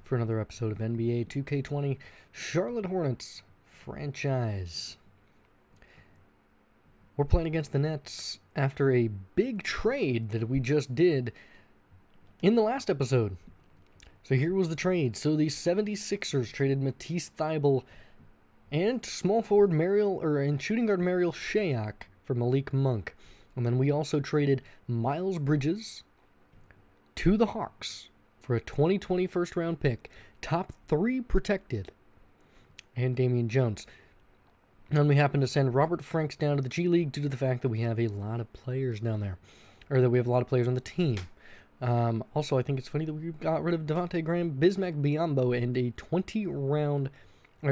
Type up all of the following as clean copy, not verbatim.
for another episode of NBA 2K20 Charlotte Hornets franchise. We're playing against the Nets after a big trade that we just did in the last episode. So here was the trade. So the 76ers traded Matisse Thybulle and small forward and shooting guard Mariel Shayok for Malik Monk. And then we also traded Miles Bridges to the Hawks for a 2020 first-round pick, top 3 protected, and Damian Jones. And then we happened to send Robert Franks down to the G League due to the fact that we have a lot of players down there, or that we have a lot of players on the team. Also, I think it's funny that we got rid of Devontae Graham, Bismack Biyombo, and a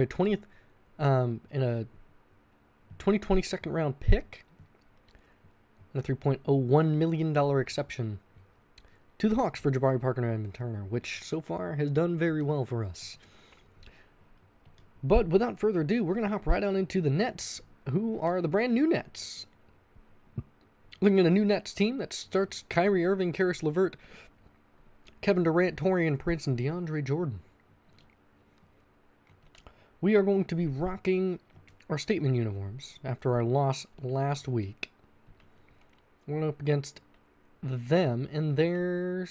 20th, and a 2020 second-round pick, and a $3.01 million exception to the Hawks for Jabari Parker and Evan Turner, which so far has done very well for us. But without further ado, we're going to hop right on into the Nets, who are the brand new Nets. Looking at a new Nets team that starts Kyrie Irving, Karis LeVert, Kevin Durant, Taurean Prince, and DeAndre Jordan. We are going to be rocking our statement uniforms after our loss last week. We're going up against them and their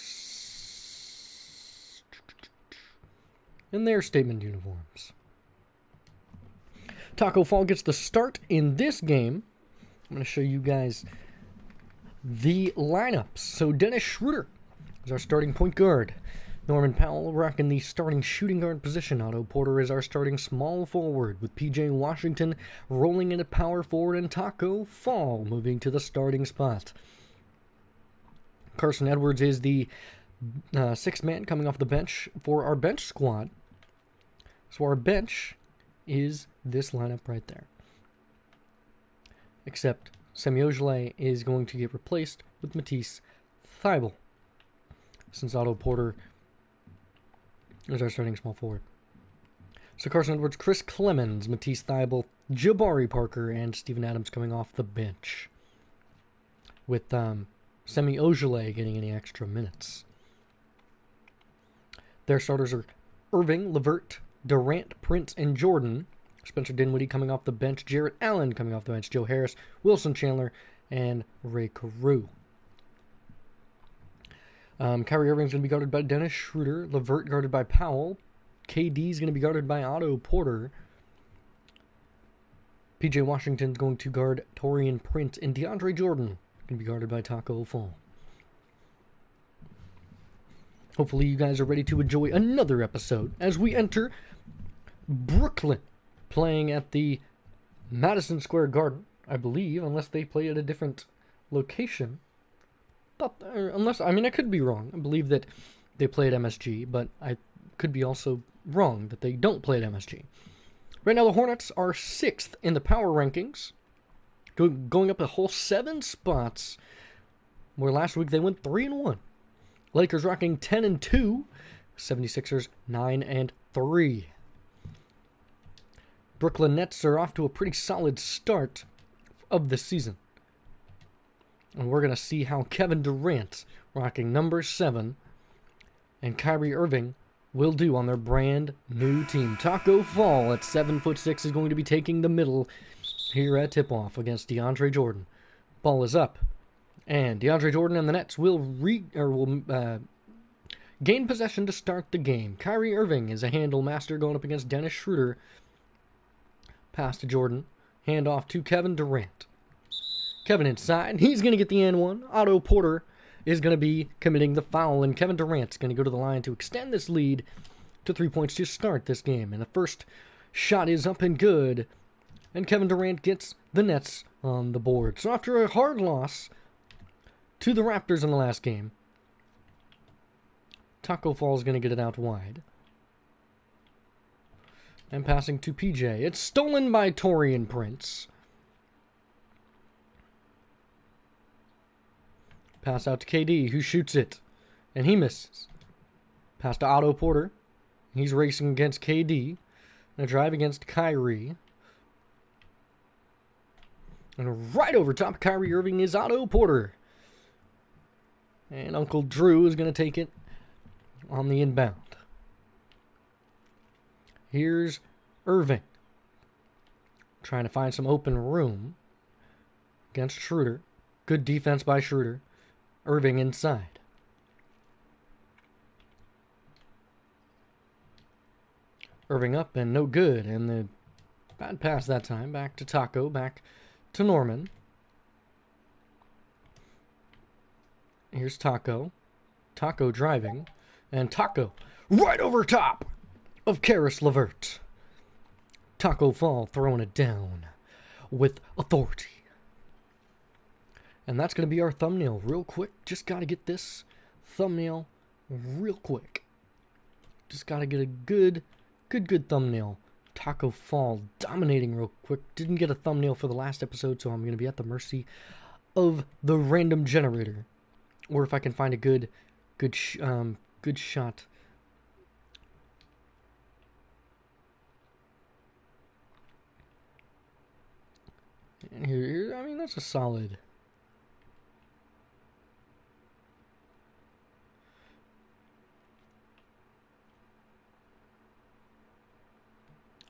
statement uniforms. Taco Fall gets the start in this game. I'm going to show you guys the lineups. So Dennis Schroeder is our starting point guard. Norman Powell rocking the starting shooting guard position. Otto Porter is our starting small forward, with P.J. Washington rolling into power forward and Taco Fall moving to the starting spot. Carson Edwards is the sixth man coming off the bench for our bench squad. So our bench is this lineup right there. Except Semi Ojeleye is going to get replaced with Matisse Thybulle, since Otto Porter is our starting small forward. So Carson Edwards, Chris Clemens, Matisse Thybulle, Jabari Parker, and Steven Adams coming off the bench, with Semi Ojeleye getting any extra minutes. Their starters are Irving, LeVert, Durant, Prince, and Jordan. Spencer Dinwiddie coming off the bench, Jarrett Allen coming off the bench, Joe Harris, Wilson Chandler, and Ray Carew. Kyrie Irving is going to be guarded by Dennis Schroeder, LeVert guarded by Powell, KD is going to be guarded by Otto Porter, P.J. Washington is going to guard Taurean Prince, and DeAndre Jordan going to be guarded by Taco Fall. Hopefully you guys are ready to enjoy another episode as we enter Brooklyn, playing at the Madison Square Garden, I believe, unless they play at a different location. But I could be wrong. I believe that they play at MSG, but I could be also wrong that they don't play at MSG. Right now the Hornets are 6th in the power rankings, going up a whole 7 spots, where last week they went 3-1. Lakers rocking 10-2, 76ers 9-3. Brooklyn Nets are off to a pretty solid start of the season. And we're going to see how Kevin Durant, rocking number 7, and Kyrie Irving will do on their brand new team. Taco Fall at 7'6" is going to be taking the middle here at tip-off against DeAndre Jordan. Ball is up, and DeAndre Jordan and the Nets will gain possession to start the game. Kyrie Irving is a handle master going up against Dennis Schroeder. Pass to Jordan, hand off to Kevin Durant. Kevin inside, he's going to get the N1. Otto Porter is going to be committing the foul, and Kevin Durant's going to go to the line to extend this lead to 3 points to start this game. And the first shot is up and good, and Kevin Durant gets the Nets on the board. So after a hard loss to the Raptors in the last game, Taco Fall is going to get it out wide. And passing to PJ. It's stolen by Taurean Prince. Pass out to KD, who shoots it, and he misses. Pass to Otto Porter. He's racing against KD. And a drive against Kyrie. And right over top Kyrie Irving is Otto Porter. And Uncle Drew is going to take it on the inbound. Here's Irving. Trying to find some open room against Schroeder. Good defense by Schroeder. Irving inside. Irving up and no good. And the bad pass that time. Back to Taco. Back to Norman. Here's Taco. Taco driving. And Taco right over top of Karis LeVert. Taco Fall throwing it down with authority. And that's going to be our thumbnail real quick. Just got to get this thumbnail real quick. Just got to get a good thumbnail. Taco Fall dominating real quick. Didn't get a thumbnail for the last episode, so I'm going to be at the mercy of the random generator. Or if I can find a good shot. And here, I mean, that's a solid.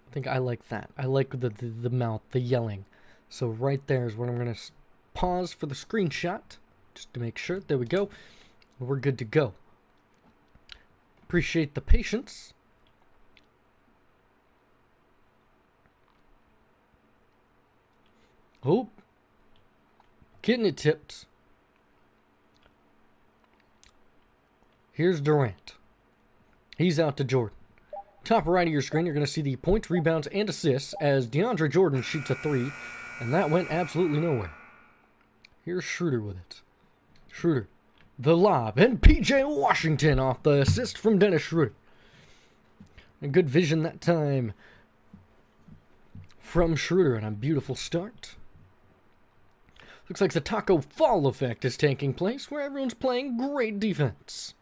I think I like that. I like the mouth, the yelling. So right there is where I'm going to pause for the screenshot. Just to make sure. There we go. We're good to go. Appreciate the patience. Oh. Getting it tipped. Here's Durant. He's out to Jordan. Top right of your screen, you're going to see the points, rebounds, and assists as DeAndre Jordan shoots a three. And that went absolutely nowhere. Here's Schroeder with it. Schroeder. The lob. And P.J. Washington off the assist from Dennis Schroeder. A good vision that time from Schroeder. And a beautiful start. Looks like the Taco Fall effect is taking place where everyone's playing great defense.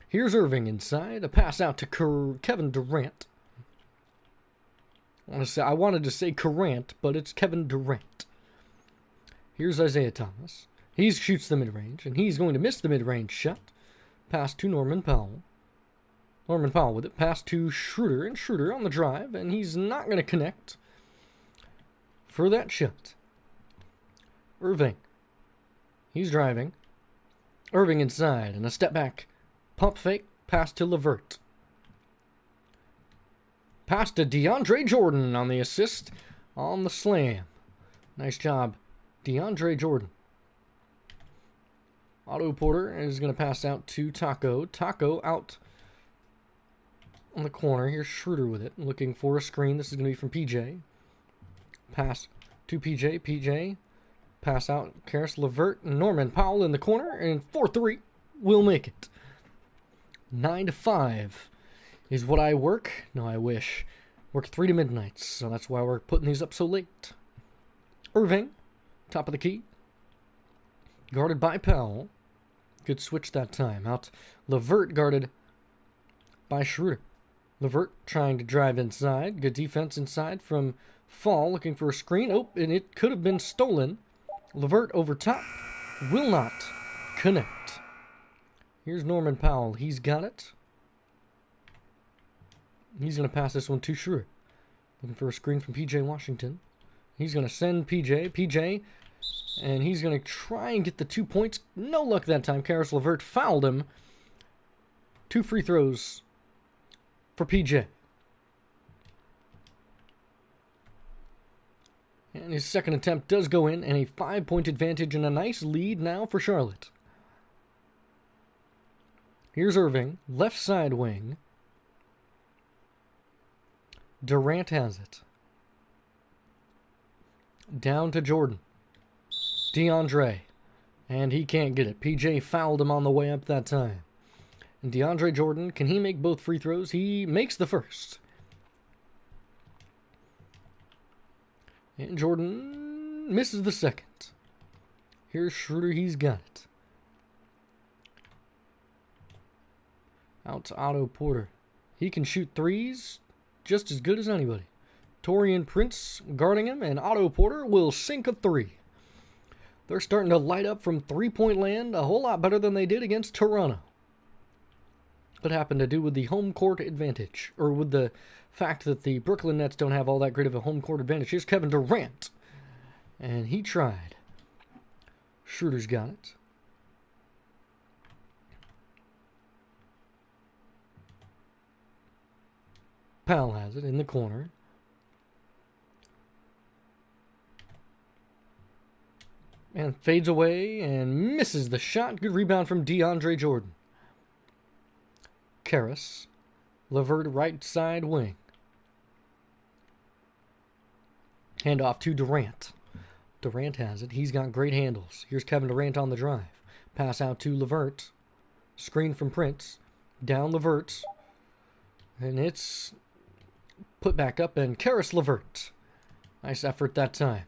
Here's Irving inside. A pass out to Kevin Durant. I wanted to say Durant, but it's Kevin Durant. Here's Isaiah Thomas. He shoots the mid-range, and he's going to miss the mid-range shot. Pass to Norman Powell. Norman Powell with it. Pass to Schroeder, and Schroeder on the drive, and he's not going to connect for that shot. Irving. He's driving. Irving inside, and a step back. Pump fake. Pass to LeVert. Pass to DeAndre Jordan on the assist on the slam. Nice job, DeAndre Jordan. Otto Porter is going to pass out to Taco. Taco out on the corner. Here's Schroeder with it. Looking for a screen. This is going to be from PJ. Pass to PJ. PJ. Pass out. Karis LeVert. Norman Powell in the corner. And 4-3 will make it. 9-5 is what I work. No, I wish. Work 3 to midnight. So that's why we're putting these up so late. Irving. Top of the key. Guarded by Powell. Good switch that time. Out LeVert guarded by Schroeder. LeVert trying to drive inside. Good defense inside from Fall. Looking for a screen. Oh, and it could have been stolen. LeVert over top. Will not connect. Here's Norman Powell. He's got it. He's going to pass this one to Schroeder. Looking for a screen from P.J. Washington. He's going to send P.J. P.J. And he's going to try and get the 2 points. No luck that time. Karis LeVert fouled him. 2 free throws for PJ. And his second attempt does go in. And a 5-point advantage and a nice lead now for Charlotte. Here's Irving. Left side wing. Durant has it. Down to Jordan. DeAndre. And he can't get it. PJ fouled him on the way up that time. And DeAndre Jordan, can he make both free throws? He makes the first. And Jordan misses the second. Here's Schroeder. He's got it. Out to Otto Porter. He can shoot threes just as good as anybody. Taurean Prince guarding him, and Otto Porter will sink a three. They're starting to light up from three-point land a whole lot better than they did against Toronto. but happened to do with the home court advantage, or with the fact that the Brooklyn Nets don't have all that great of a home court advantage. Here's Kevin Durant, and he tried. Schroeder's got it. Powell has it in the corner. And fades away and misses the shot. Good rebound from DeAndre Jordan. Karras. Levert right side wing. Hand off to Durant. Durant has it. He's got great handles. Here's Kevin Durant on the drive. Pass out to Levert. Screen from Prince. Down Levert. And it's put back up, and Karras Levert. Nice effort that time.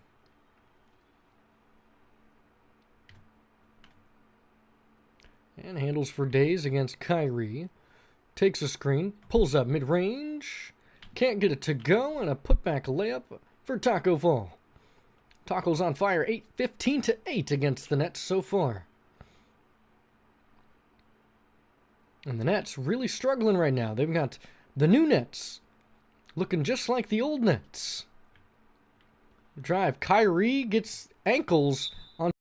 And handles for days against Kyrie. Takes a screen. Pulls up mid-range. Can't get it to go. And a putback layup for Taco Fall. Taco's on fire. 15-8 against the Nets so far. And the Nets really struggling right now. They've got the new Nets looking just like the old Nets. Drive. Kyrie gets ankles on.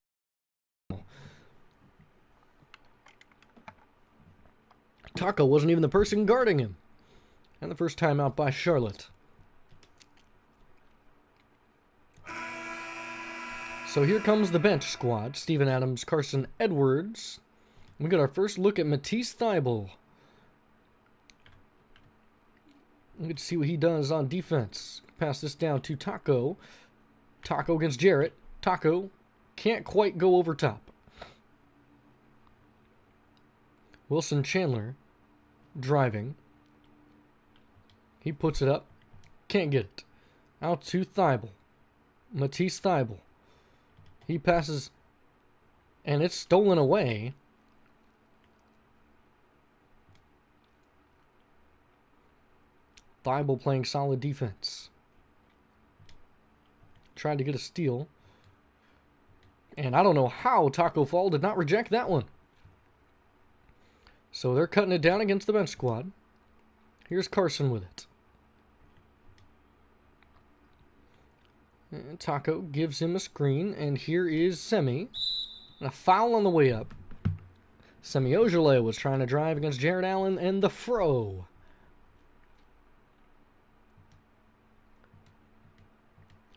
Taco wasn't even the person guarding him. And the first time out by Charlotte. So here comes the bench squad. Steven Adams, Carson Edwards. We got our first look at Matisse Thybulle. We get to see what he does on defense. Pass this down to Taco. Taco against Jarrett. Taco can't quite go over top. Wilson Chandler driving. He puts it up. Can't get it. Out to Thybulle. Matisse Thybulle. He passes, and it's stolen away. Thybulle playing solid defense. Tried to get a steal. And I don't know how Taco Fall did not reject that one. So they're cutting it down against the bench squad. Here's Carson with it. And Taco gives him a screen, and here is Semi. And a foul on the way up. Semi Ojeleye was trying to drive against Jarrett Allen and the Fro.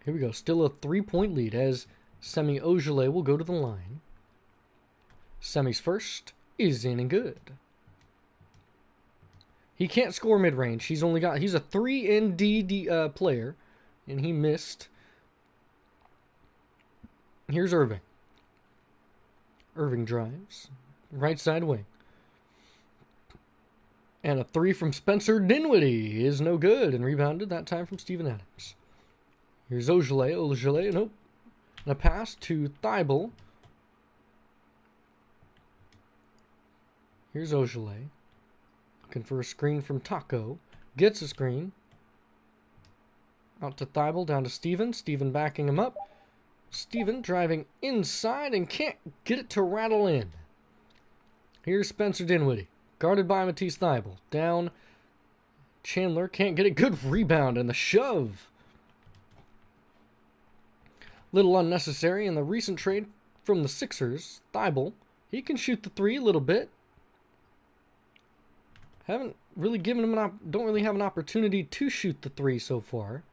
Here we go. Still a 3-point lead as Semi Ojeleye will go to the line. Semi's first is in and good. He can't score mid-range. He's a 3-and-D player, and he missed. Here's Irving. Irving drives. Right side wing. And a 3 from Spencer Dinwiddie is no good, and rebounded that time from Steven Adams. Here's Ojeleye. Nope. And a pass to Thybulle. Here's Ojeleye. Looking for a screen from Taco. Gets a screen. Out to Thybulle, down to Steven. Steven backing him up. Steven driving inside and can't get it to rattle in. Here's Spencer Dinwiddie. Guarded by Matisse Thybulle. Down. Chandler can't get it. Good rebound and the shove. Little unnecessary in the recent trade from the Sixers. Thybulle. He can shoot the 3 a little bit. Haven't really given him don't really have an opportunity to shoot the 3 so far.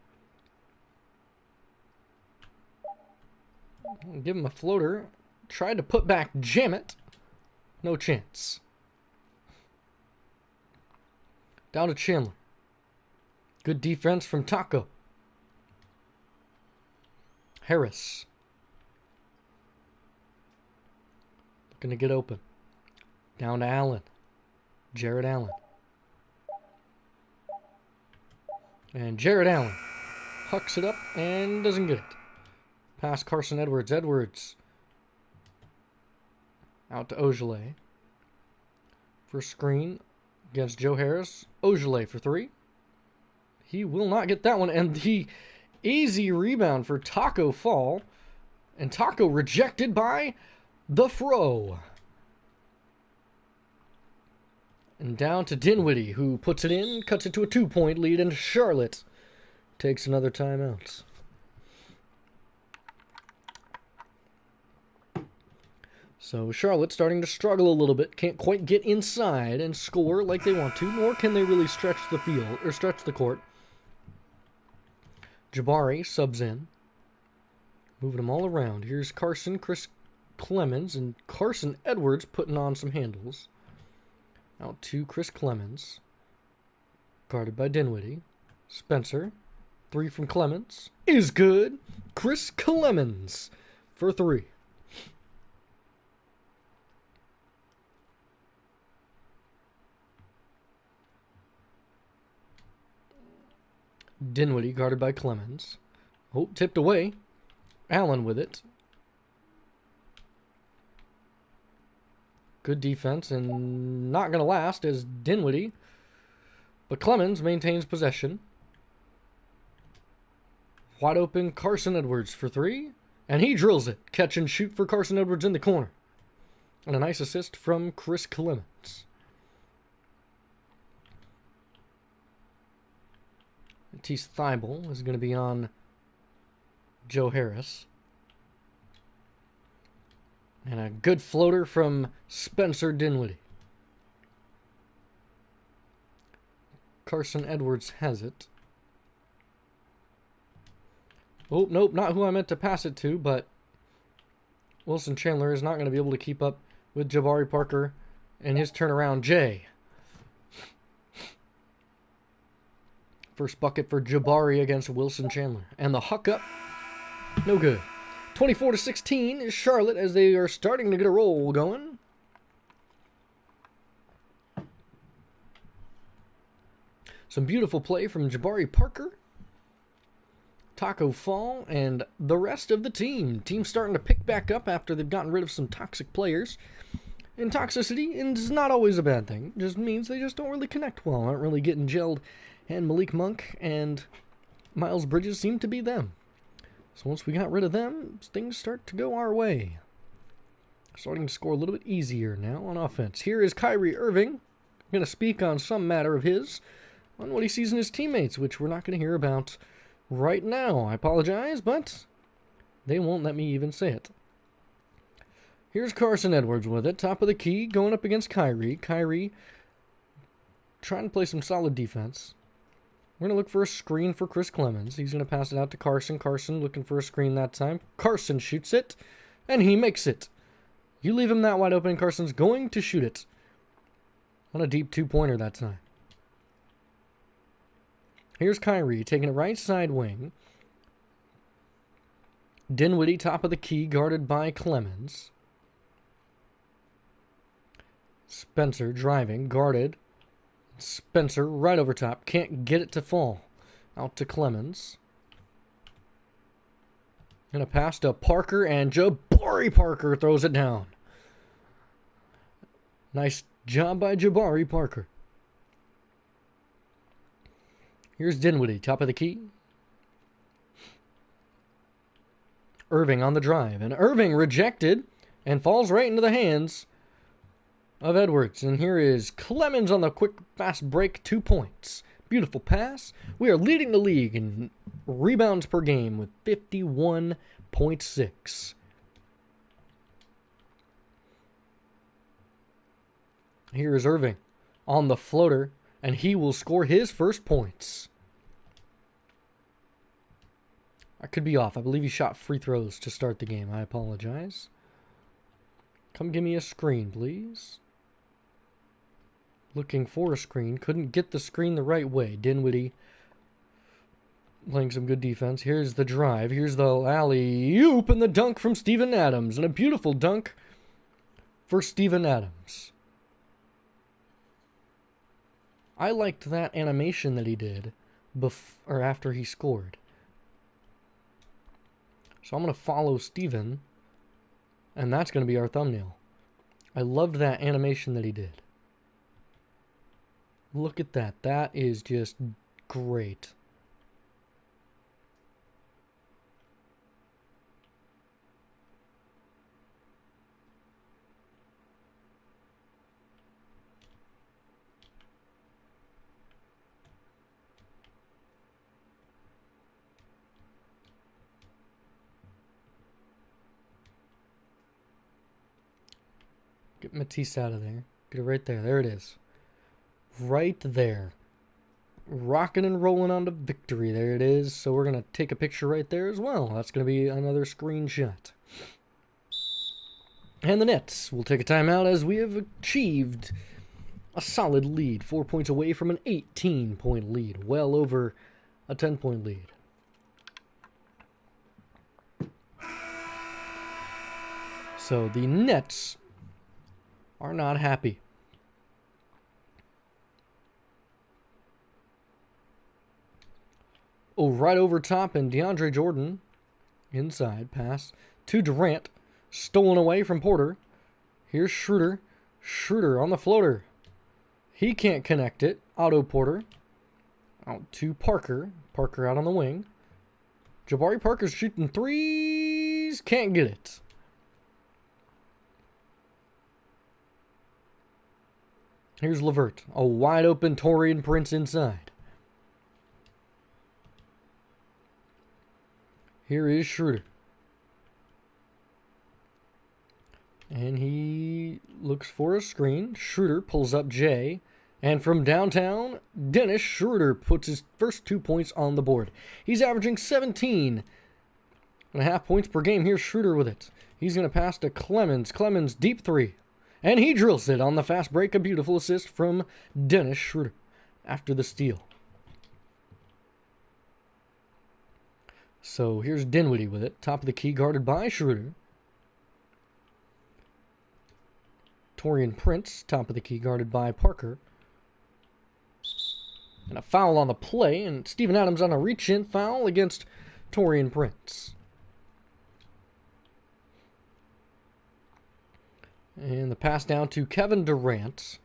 Give him a floater. Tried to put back, jam it. No chance. Down to Chandler. Good defense from Taco. Harris. Looking to get open. Down to Allen. Jarrett Allen. And Jarrett Allen hucks it up and doesn't get it. Pass Carson Edwards. Edwards. Out to Ojeleye. For screen against Joe Harris. Ojeleye for 3. He will not get that one. And the easy rebound for Taco Fall. And Taco rejected by the Fro. And down to Dinwiddie, who puts it in, cuts it to a 2-point lead, and Charlotte takes another timeout. So Charlotte starting to struggle a little bit. Can't quite get inside and score like they want to, nor can they really stretch the field, or stretch the court. Jabari subs in. Moving them all around. Here's Carson, Chris Clemens, and Carson Edwards putting on some handles. Out to Chris Clemens. Guarded by Dinwiddie. Spencer. 3 from Clemens. Is good. Chris Clemens for 3. Dinwiddie guarded by Clemens. Oh, tipped away. Allen with it. Good defense and not going to last as Dinwiddie. But Clemens maintains possession. Wide open Carson Edwards for 3. And he drills it. Catch and shoot for Carson Edwards in the corner. And a nice assist from Chris Clemens. Matisse Thybulle is going to be on Joe Harris. And a good floater from Spencer Dinwiddie. Carson Edwards has it. Oh, nope, not who I meant to pass it to, but Wilson Chandler is not going to be able to keep up with Jabari Parker and his turnaround Jay. First bucket for Jabari against Wilson Chandler. And the huck up, no good. 24-16 is Charlotte as they are starting to get a roll going. Some beautiful play from Jabari Parker, Taco Fall, and the rest of the team. Team's starting to pick back up after they've gotten rid of some toxic players. And toxicity is not always a bad thing. It just means they just don't really connect well, aren't really getting gelled. And Malik Monk and Miles Bridges seem to be them. So once we got rid of them, things start to go our way. Starting to score a little bit easier now on offense. Here is Kyrie Irving. Going to speak on some matter of his, on what he sees in his teammates, which we're not going to hear about right now. I apologize, but they won't let me even say it. Here's Carson Edwards with it. Top of the key, going up against Kyrie. Kyrie trying to play some solid defense. We're going to look for a screen for Chris Clemens. He's going to pass it out to Carson. Carson looking for a screen that time. Carson shoots it, and he makes it. You leave him that wide open, Carson's going to shoot it. On a deep 2-pointer that time. Here's Kyrie taking it right side wing. Dinwiddie, top of the key, guarded by Clemens. Spencer driving, guarded. Spencer right over top. Can't get it to fall. Out to Clemens. And a pass to Parker, and Jabari Parker throws it down. Nice job by Jabari Parker. Here's Dinwiddie, top of the key. Irving on the drive. And Irving rejected and falls right into the hands of Edwards. And here is Clemens on the quick, fast break, 2 points. Beautiful pass. We are leading the league in rebounds per game with 51.6. Here is Irving on the floater, and he will score his first points. I could be off. I believe he shot free throws to start the game. I apologize. Come give me a screen, please. Looking for a screen. Couldn't get the screen the right way. Dinwiddie playing some good defense. Here's the drive. Here's the alley-oop and the dunk from Steven Adams. And a beautiful dunk for Steven Adams. I liked that animation that he did after he scored. So I'm going to follow Steven, and that's going to be our thumbnail. I loved that animation that he did. Look at that. That is just great. Get Matisse out of there. Get it right there. There it is. Right there. Rocking and rolling on to victory. There it is. So we're going to take a picture right there as well. That's going to be another screenshot. And the Nets will take a timeout as we have achieved a solid lead. 4 points away from an 18-point lead. Well over a 10-point lead. So the Nets are not happy. Oh, right over top, and DeAndre Jordan inside pass to Durant, stolen away from Porter. Here's Schroeder. Schroeder on the floater. He can't connect it. Otto Porter out to Parker. Parker out on the wing. Jabari Parker's shooting threes. Can't get it. Here's LeVert. A wide open Taurean Prince inside. Here is Schroeder. And he looks for a screen. Schroeder pulls up Jay. And from downtown, Dennis Schroeder puts his first 2 points on the board. He's averaging 17.5 points per game. Here's Schroeder with it. He's going to pass to Clemens. Clemens, deep three. And he drills it on the fast break. A beautiful assist from Dennis Schroeder after the steal. So here's Dinwiddie with it. Top of the key, guarded by Schroeder. Taurean Prince, top of the key, guarded by Parker. And a foul on the play, and Steven Adams on a reach-in foul against Taurean Prince. And the pass down to Kevin Durant.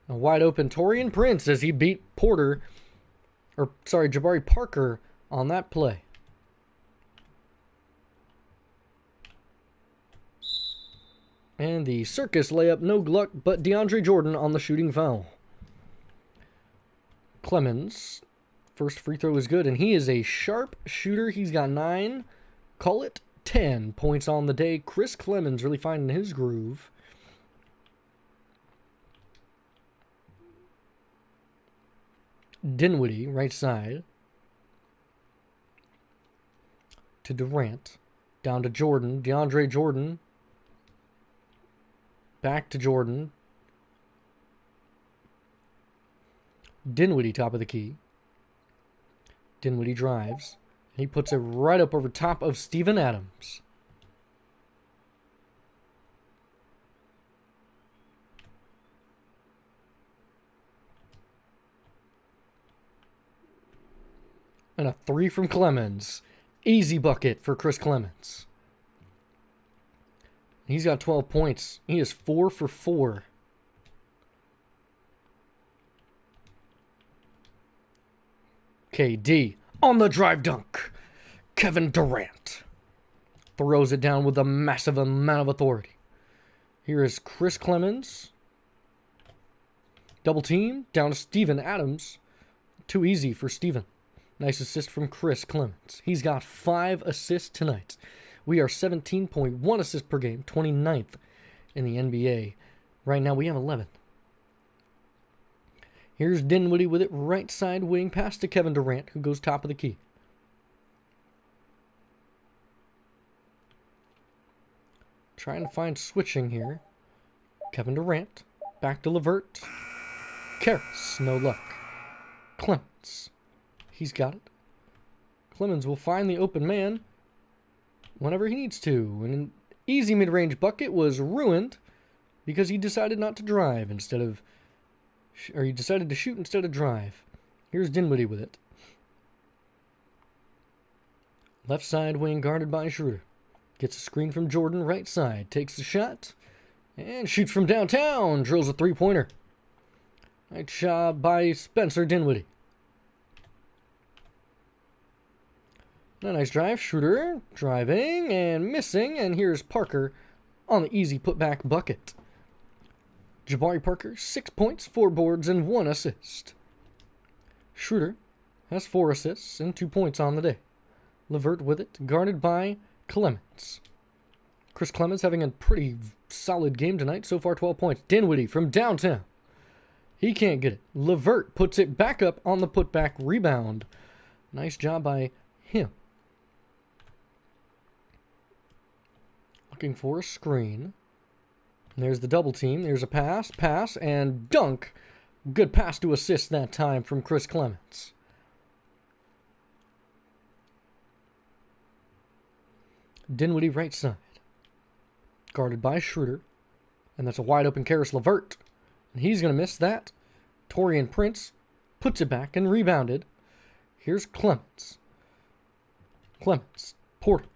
A wide open Taurean Prince as he beat Jabari Parker on that play. And the circus layup, no luck, but DeAndre Jordan on the shooting foul. Clemens, first free throw is good, and he is a sharp shooter. He's got 9, call it 10 points on the day. Chris Clemens really finding his groove. Dinwiddie, right side. To Durant. Down to Jordan. DeAndre Jordan. Back to Jordan. Dinwiddie, top of the key. Dinwiddie drives. He puts it right up over top of Steven Adams. And a 3 from Clemens. Easy bucket for Chris Clemens. He's got 12 points. He is 4 for 4. KD on the drive dunk. Kevin Durant throws it down with a massive amount of authority. Here is Chris Clemens. Double team down to Steven Adams. Too easy for Steven. Nice assist from Chris Clemens. He's got 5 assists tonight. We are 17.1 assists per game, 29th in the NBA. Right now we have 11. Here's Dinwiddie with it, right side wing, pass to Kevin Durant, who goes top of the key. Trying to find switching here. Kevin Durant, back to LeVert. Karras, no luck. Clemens, he's got it. Clemens will find the open man whenever he needs to. And an easy mid-range bucket was ruined because he decided not to drive instead of... Or he decided to shoot instead of drive. Here's Dinwiddie with it. Left side wing guarded by Schroeder. Gets a screen from Jordan, right side. Takes the shot. And shoots from downtown. Drills a three-pointer. Nice job by Spencer Dinwiddie. A nice drive. Schroeder driving and missing. And here's Parker on the easy putback bucket. Jabari Parker, 6 points, 4 boards, and 1 assist. Schroeder has 4 assists and 2 points on the day. LeVert with it, guarded by Clemens. Chris Clemens having a pretty solid game tonight. So far, 12 points. Dinwiddie from downtown. He can't get it. Levert puts it back up on the putback rebound. Nice job by him. Looking for a screen. And there's the double team. There's a pass, and dunk. Good pass to assist that time from Chris Clements. Dinwiddie right side. Guarded by Schroeder. And that's a wide open Karis LeVert. And he's going to miss that. Taurean Prince puts it back and rebounded. Here's Clements. Porter.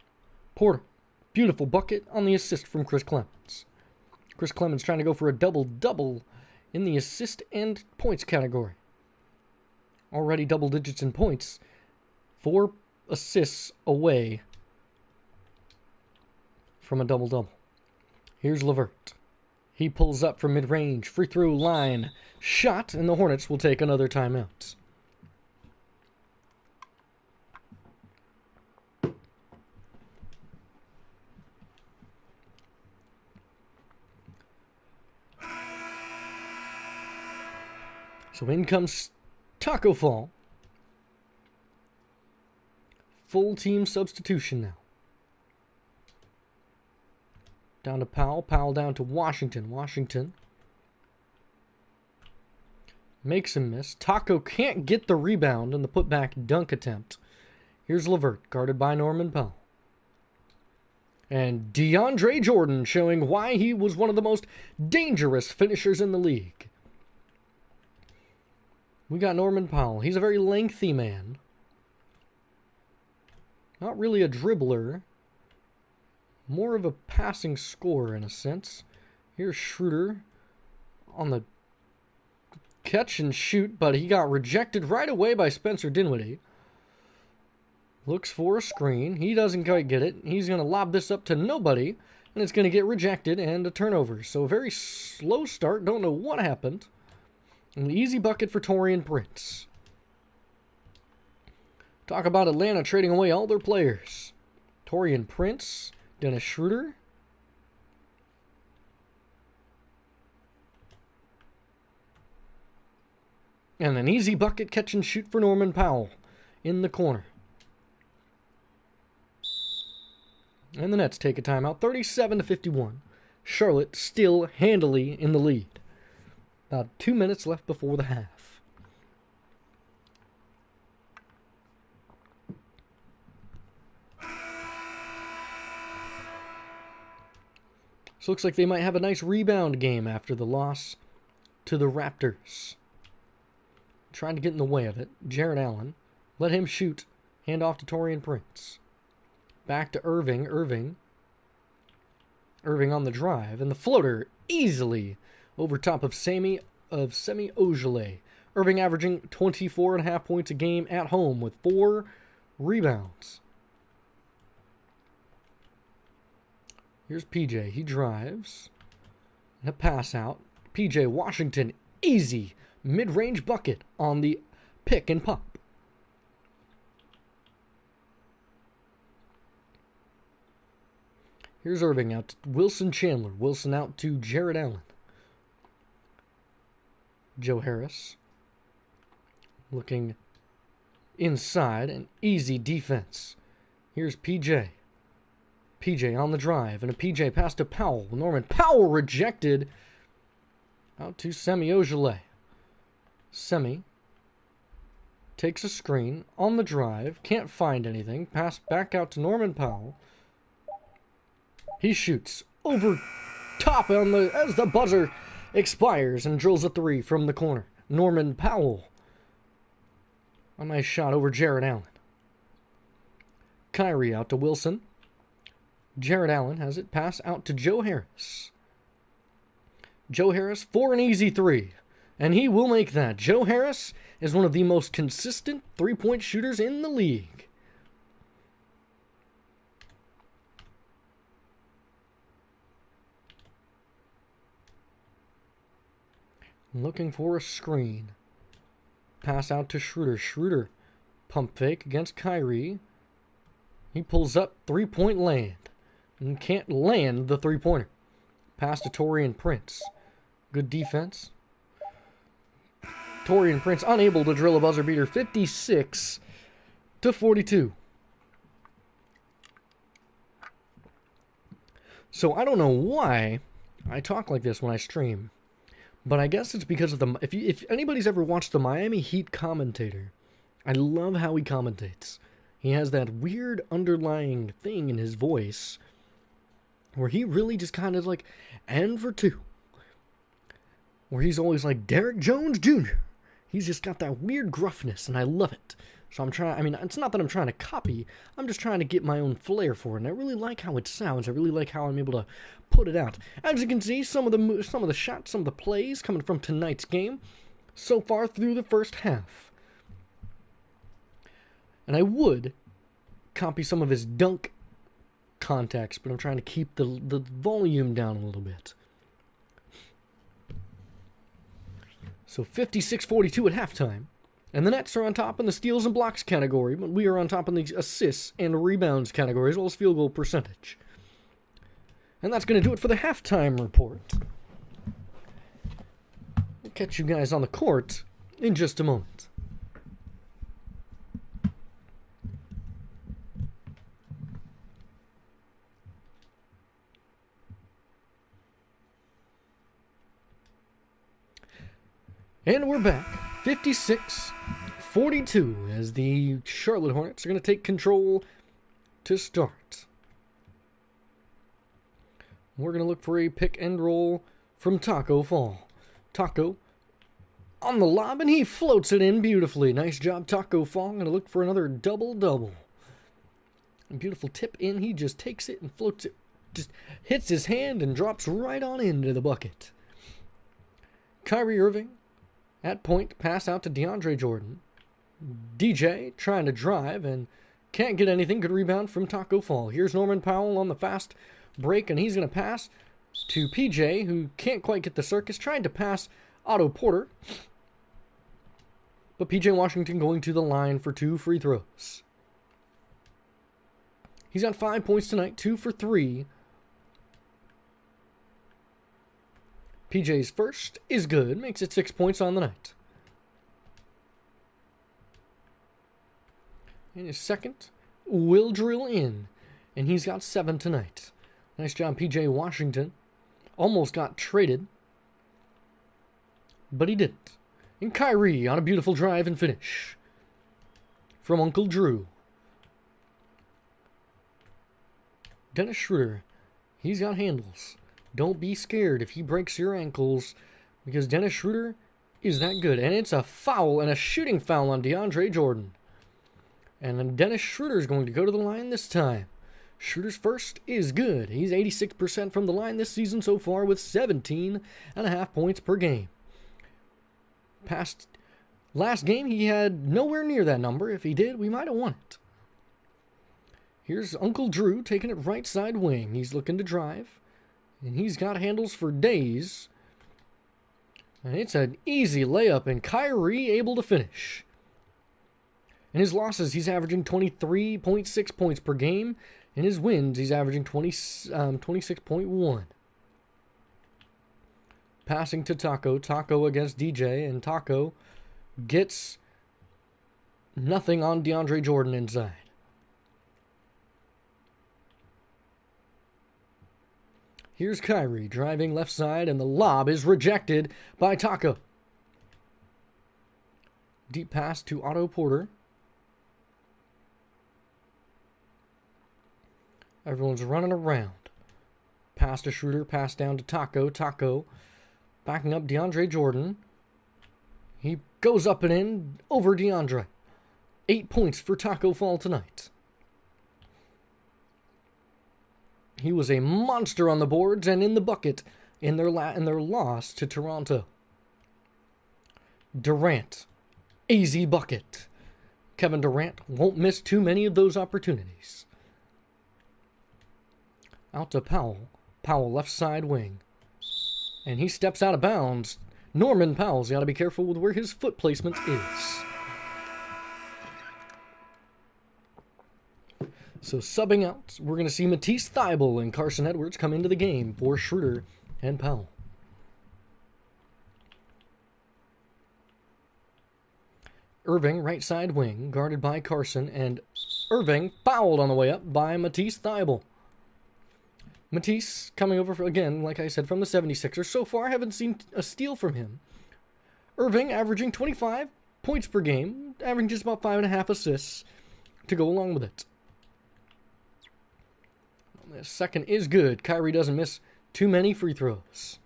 Beautiful bucket on the assist from Chris Clements. Chris Clements trying to go for a double-double in the assist and points category. Already double digits in points. 4 assists away from a double-double. Here's LeVert. He pulls up from mid-range. Free throw line. Shot, and the Hornets will take another timeout. So in comes Taco Fall. Full team substitution now. Down to Powell. Powell down to Washington. Washington makes him miss. Taco can't get the rebound in the putback dunk attempt. Here's LeVert, guarded by Norman Powell. And DeAndre Jordan showing why he was one of the most dangerous finishers in the league. We got Norman Powell. He's a very lengthy man. Not really a dribbler. More of a passing scorer in a sense. Here's Schroeder on the catch and shoot, but he got rejected right away by Spencer Dinwiddie. Looks for a screen. He doesn't quite get it. He's going to lob this up to nobody, and it's going to get rejected and a turnover. So a very slow start. Don't know what happened. An easy bucket for Taurean Prince. Talk about Atlanta trading away all their players. Taurean Prince, Dennis Schroeder. And an easy bucket catch and shoot for Norman Powell in the corner. And the Nets take a timeout, 37-51. Charlotte still handily in the lead. About 2 minutes left before the half. So looks like they might have a nice rebound game after the loss to the Raptors. Trying to get in the way of it. Jarrett Allen. Let him shoot. Hand off to Taurean Prince. Back to Irving. Irving on the drive. And the floater easily over top of Semi Ojeleye. Irving averaging 24.5 points a game at home with 4 rebounds. Here's PJ. He drives. And a pass out. PJ Washington. Easy mid-range bucket on the pick and pop. Here's Irving out to Wilson Chandler. Wilson out to Jarrett Allen. Joe Harris looking inside, an easy defense. Here's PJ. PJ on the drive, and a PJ pass to Powell. Norman Powell rejected. Out to Semi Ojeleye. Semi takes a screen on the drive, can't find anything. Pass back out to Norman Powell. He shoots over top as the buzzer expires and drills a 3 from the corner. Norman Powell. A nice shot over Jarrett Allen. Kyrie out to Wilson. Jarrett Allen has it. Pass out to Joe Harris. Joe Harris for an easy 3. And he will make that. Joe Harris is one of the most consistent three-point shooters in the league. Looking for a screen. Pass out to Schroeder. Schroeder pump fake against Kyrie. He pulls up, 3-point land. And can't land the 3-pointer. Pass to Torian Prince. Good defense. Torian Prince unable to drill a buzzer beater. 56-42. So I don't know why I talk like this when I stream, but I guess it's because of the... If anybody's ever watched the Miami Heat commentator, I love how he commentates. He has that weird underlying thing in his voice where he really just kind of like, and for two. Where he's always like, Derek Jones Jr. He's just got that weird gruffness, and I love it. So I'm trying, I mean, it's not that I'm trying to copy, I'm just trying to get my own flair for it, and I really like how it sounds, I really like how I'm able to put it out. As you can see, some of the shots, some of the plays coming from tonight's game, so far through the first half. And I would copy some of his dunk contacts, but I'm trying to keep the volume down a little bit. So 56-42 at halftime. And the Nets are on top in the steals and blocks category, but we are on top in the assists and rebounds category, as well as field goal percentage. And that's going to do it for the halftime report. We'll catch you guys on the court in just a moment. And we're back. 56-42 as the Charlotte Hornets are going to take control to start. We're going to look for a pick and roll from Taco Fall. Taco on the lob, and he floats it in beautifully. Nice job, Taco Fall. Going to look for another double-double. A beautiful tip in. He just takes it and floats it. Just hits his hand and drops right on into the bucket. Kyrie Irving at point, pass out to DeAndre Jordan. DJ trying to drive and can't get anything. Good rebound from Taco Fall. Here's Norman Powell on the fast break, and he's going to pass to PJ, who can't quite get the circus. Trying to pass Otto Porter. But PJ Washington going to the line for 2 free throws. He's got 5 points tonight, 2 for 3. PJ's first is good, makes it 6 points on the night. And his second will drill in, and he's got 7 tonight. Nice job, PJ Washington. Almost got traded, but he didn't. And Kyrie on a beautiful drive and finish from Uncle Drew. Dennis Schroeder, he's got handles. Don't be scared if he breaks your ankles, because Dennis Schroeder is that good. And it's a foul, and a shooting foul on DeAndre Jordan. And then Dennis Schroeder is going to go to the line this time. Schroeder's first is good. He's 86% from the line this season so far with 17.5 points per game. Past last game, he had nowhere near that number. If he did, we might have won it. Here's Uncle Drew taking it right side wing. He's looking to drive. And he's got handles for days. And it's an easy layup, and Kyrie able to finish. In his losses, he's averaging 23.6 points per game. In his wins, he's averaging 26.1. Passing to Taco. Taco against DJ, and Taco gets nothing on DeAndre Jordan inside. Here's Kyrie driving left side, and the lob is rejected by Taco. Deep pass to Otto Porter. Everyone's running around. Pass to Schroeder, pass down to Taco. Taco backing up DeAndre Jordan. He goes up and in over DeAndre. 8 points for Taco Fall tonight. He was a monster on the boards and in the bucket in their loss to Toronto. Durant, easy bucket. Kevin Durant won't miss too many of those opportunities. Out to Powell. Powell left side wing. And he steps out of bounds. Norman Powell's got to be careful with where his foot placement is. So subbing out, we're going to see Matisse Thybulle and Carson Edwards come into the game for Schroeder and Powell. Irving, right side wing, guarded by Carson, and Irving fouled on the way up by Matisse Thybulle. Matisse coming over, again, like I said, from the 76ers. So far, I haven't seen a steal from him. Irving averaging 25 points per game, averaging just about 5.5 assists to go along with it. The second is good. Kyrie doesn't miss too many free throws.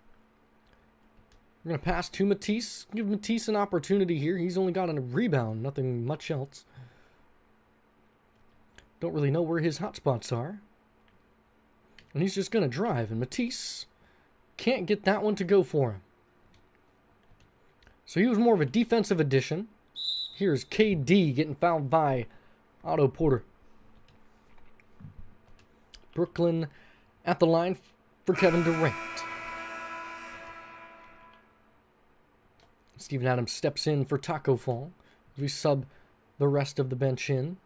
We're going to pass to Matisse. Give Matisse an opportunity here. He's only got a rebound, nothing much else. Don't really know where his hot spots are. And he's just going to drive. And Matisse can't get that one to go for him. So he was more of a defensive addition. Here's KD getting fouled by Otto Porter. Brooklyn at the line for Kevin Durant. Steven Adams steps in for Taco Fall as we sub the rest of the bench in.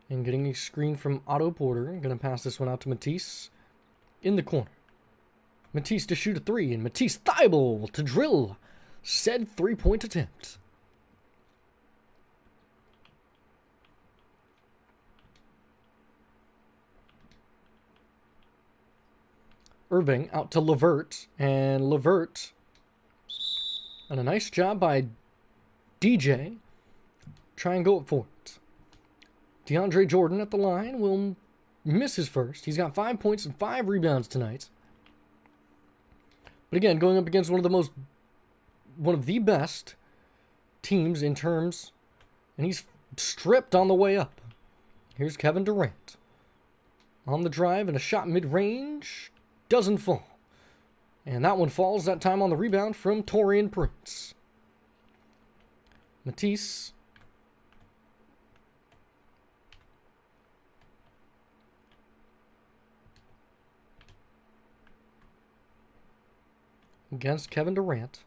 And getting a screen from Otto Porter. I'm going to pass this one out to Matisse in the corner. Matisse to shoot a three, and Matisse Thybulle to drill said three-point attempt. Irving out to LeVert, and LeVert, and a nice job by DJ. Try and go up for it. DeAndre Jordan at the line will miss his first. He's got 5 points and 5 rebounds tonight. But again, going up against one of the best teams in terms, and he's stripped on the way up. Here's Kevin Durant. On the drive and a shot mid-range. Doesn't fall. And that one falls that time on the rebound from Taurean Prince. Matisse. Against Kevin Durant.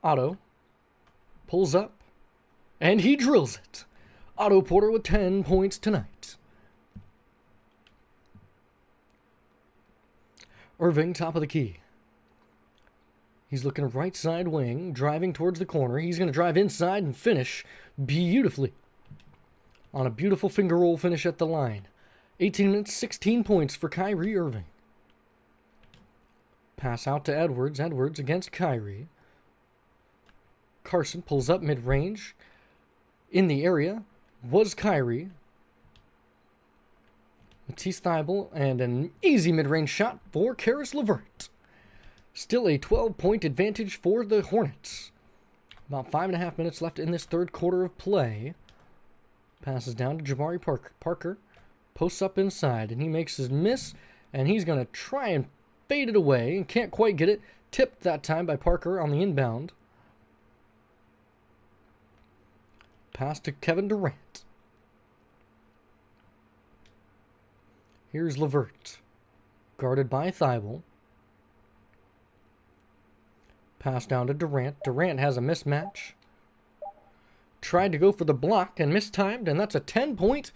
Otto pulls up, and he drills it. Otto Porter with 10 points tonight. Irving, top of the key. He's looking right side wing, driving towards the corner. He's going to drive inside and finish beautifully on a beautiful finger roll finish at the line. 18 minutes, 16 points for Kyrie Irving. Pass out to Edwards. Edwards against Kyrie. Carson pulls up mid-range. In the area was Kyrie. Matisse Thybulle, and an easy mid-range shot for Caris LeVert. Still a 12-point advantage for the Hornets. About 5.5 minutes left in this third quarter of play. Passes down to Jabari Parker. Posts up inside, and he makes his miss, and he's going to try and fade it away, and can't quite get it. Tipped that time by Parker on the inbound. Pass to Kevin Durant. Here's LeVert. Guarded by Thybulle. Pass down to Durant. Durant has a mismatch. Tried to go for the block and mistimed, and that's a 10-point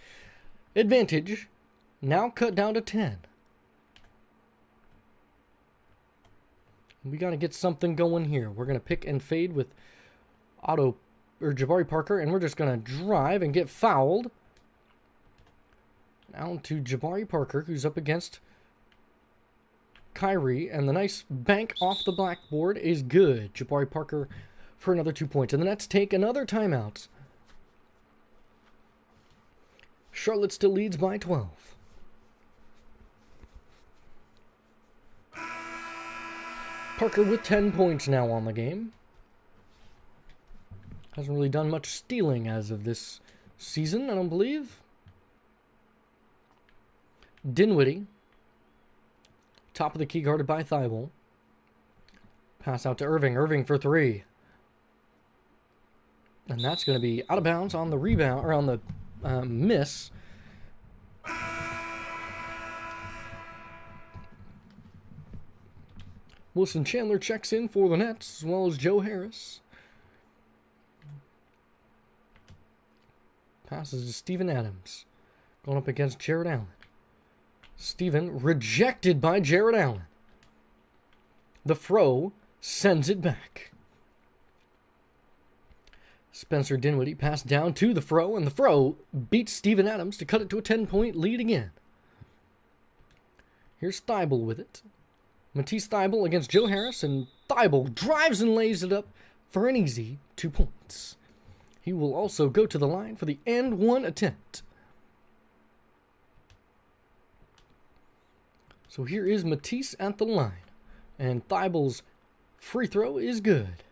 advantage. Now cut down to 10. We got to get something going here. We're going to pick and fade with Jabari Parker, and we're just going to drive and get fouled. Down to Jabari Parker, who's up against Kyrie, and the nice bank off the backboard is good. Jabari Parker for another 2 points, and the Nets take another timeout. Charlotte still leads by 12. Parker with 10 points now on the game. Hasn't really done much stealing as of this season, I don't believe. Dinwiddie. Top of the key, guarded by Thybulle. Pass out to Irving. Irving for three. And that's going to be out of bounds on the rebound, or on the miss. Wilson Chandler checks in for the Nets, as well as Joe Harris. Passes to Steven Adams. Going up against Jared Allen. Steven rejected by Jared Allen. The throw sends it back. Spencer Dinwiddie passed down to the throw, and the throw beats Steven Adams to cut it to a 10-point lead again. Here's Thibault with it. Matisse Thibault against Joe Harris, and Thibault drives and lays it up for an easy 2 points. He will also go to the line for the and one attempt. So here is Matisse at the line, and Thibault's free throw is good.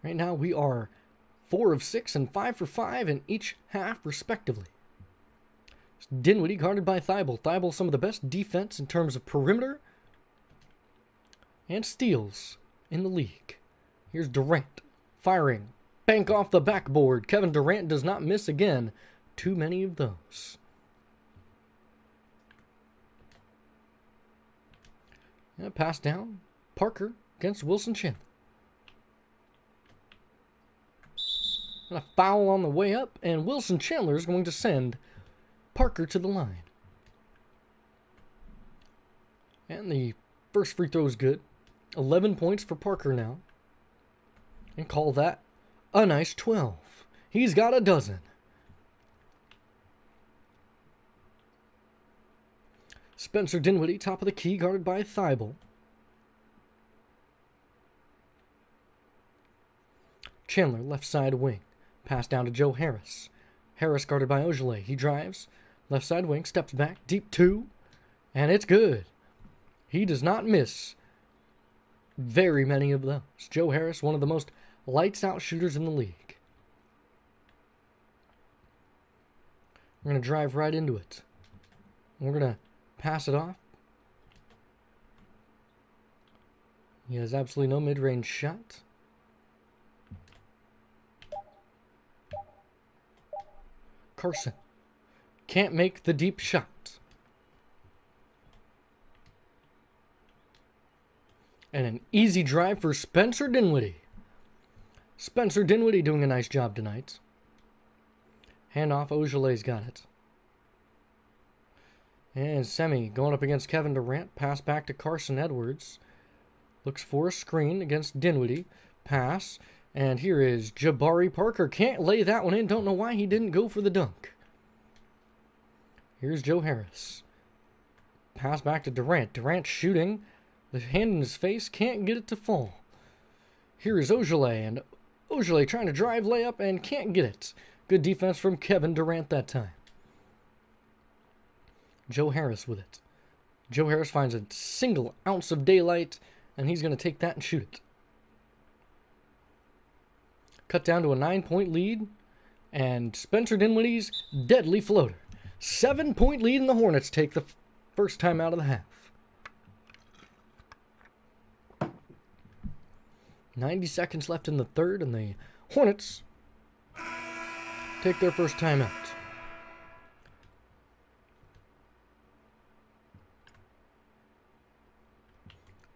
Right now we are 4 of 6 and 5 for 5 in each half, respectively. Dinwiddie guarded by Thibault. Thibault, some of the best defense in terms of perimeter and steals in the league. Here's Durant firing. Bank off the backboard. Kevin Durant does not miss again. Too many of those. And a pass down. Parker against Wilson Chandler. And a foul on the way up, and Wilson Chandler is going to send Parker to the line. And the first free throw is good. 11 points for Parker now. And call that a nice 12. He's got a dozen. Spencer Dinwiddie, top of the key, guarded by Thibault. Chandler, left side wing. Pass down to Joe Harris. Harris guarded by Ogilvy. He drives. Left side wing, steps back, deep 2. And it's good. He does not miss very many of those. Joe Harris, one of the most lights-out shooters in the league. We're going to drive right into it. We're going to pass it off. He has absolutely no mid-range shot. Carson can't make the deep shot. And an easy drive for Spencer Dinwiddie. Spencer Dinwiddie doing a nice job tonight. Handoff, Ogilvy's got it. And Semi going up against Kevin Durant. Pass back to Carson Edwards. Looks for a screen against Dinwiddie. Pass. And here is Jabari Parker. Can't lay that one in. Don't know why he didn't go for the dunk. Here's Joe Harris. Pass back to Durant. Durant shooting. The hand in his face. Can't get it to fall. Here is Ogilvy. And Ogilvy trying to drive layup and can't get it. Good defense from Kevin Durant that time. Joe Harris with it. Joe Harris finds a single ounce of daylight, and he's going to take that and shoot it. Cut down to a 9-point lead, and Spencer Dinwiddie's deadly floater. 7-point lead, and the Hornets take the first time out of the half. 90 seconds left in the third, and the Hornets take their first time out.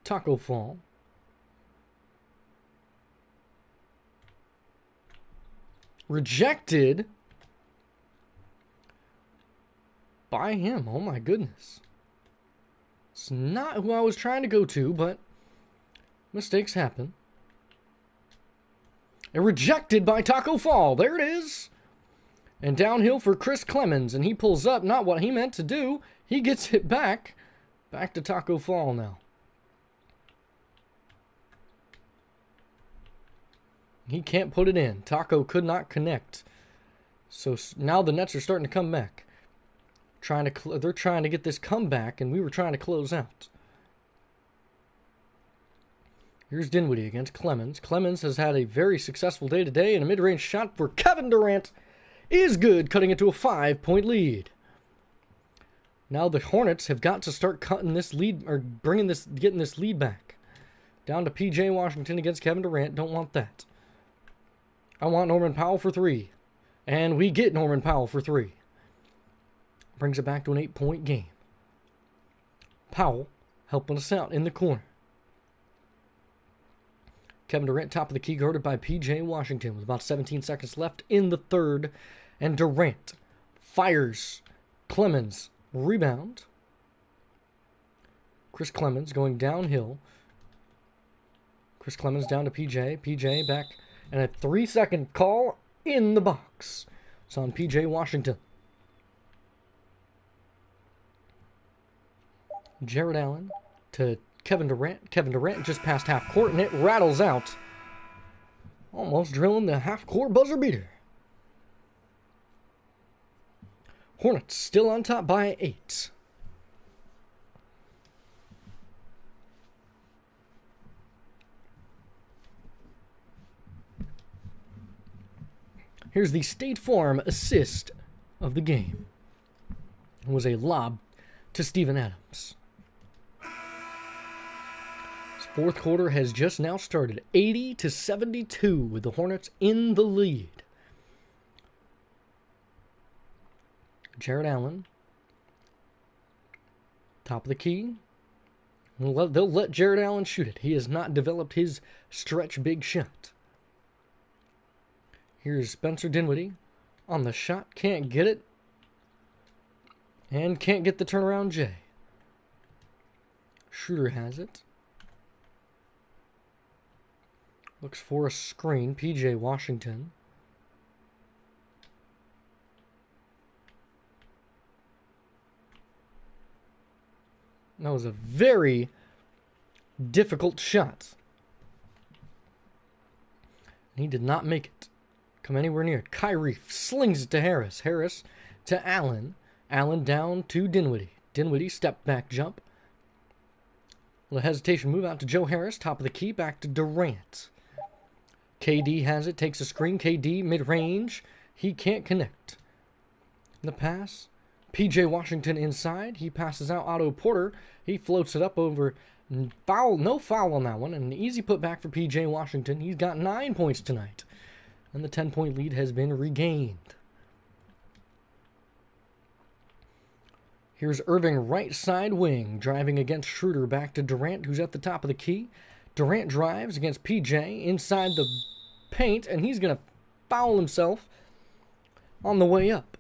Taco Fall. Rejected by him. Oh my goodness. It's not who I was trying to go to, but mistakes happen. And rejected by Taco Fall. There it is. And downhill for Chris Clemens. And he pulls up. Not what he meant to do. He gets it back. Back to Taco Fall now. He can't put it in. Taco could not connect. So now the Nets are starting to come back. They're trying to get this comeback, and we were trying to close out. Here's Dinwiddie against Clemens. Clemens has had a very successful day today, and a mid-range shot for Kevin Durant is good, cutting it to a 5-point lead. Now the Hornets have got to start cutting this lead, or getting this lead back. Down to P.J. Washington against Kevin Durant. Don't want that. I want Norman Powell for 3. And we get Norman Powell for 3. Brings it back to an 8-point game. Powell helping us out in the corner. Kevin Durant, top of the key, guarded by P.J. Washington with about 17 seconds left in the third. And Durant fires. Clemens, rebound. Chris Clemens going downhill. Chris Clemens down to PJ. PJ back. And a 3-second call in the box. It's on PJ Washington. Jared Allen to Kevin Durant. Kevin Durant just past half court, and it rattles out. Almost drilling the half-court buzzer beater. Hornets still on top by 8. Here's the State Farm assist of the game. It was a lob to Steven Adams. This fourth quarter has just now started. 80-72 with the Hornets in the lead. Jared Allen. Top of the key. They'll let Jared Allen shoot it. He has not developed his stretch big shot. Here's Spencer Dinwiddie on the shot. Can't get it. And can't get the turnaround J. Schroeder has it. Looks for a screen. PJ Washington. That was a very difficult shot. He did not make it come anywhere near it. Kyrie slings it to Harris. Harris to Allen. Allen down to Dinwiddie. Dinwiddie step back jump. A little hesitation move out to Joe Harris. Top of the key. Back to Durant. KD has it. Takes a screen. KD mid-range. He can't connect. The pass. PJ Washington inside. He passes out Otto Porter. He floats it up over. Foul. No foul on that one. An easy putback for PJ Washington. He's got 9 points tonight. And the 10-point lead has been regained. Here's Irving right side wing. Driving against Schroeder. Back to Durant, who's at the top of the key. Durant drives against PJ inside the paint. And he's going to foul himself on the way up.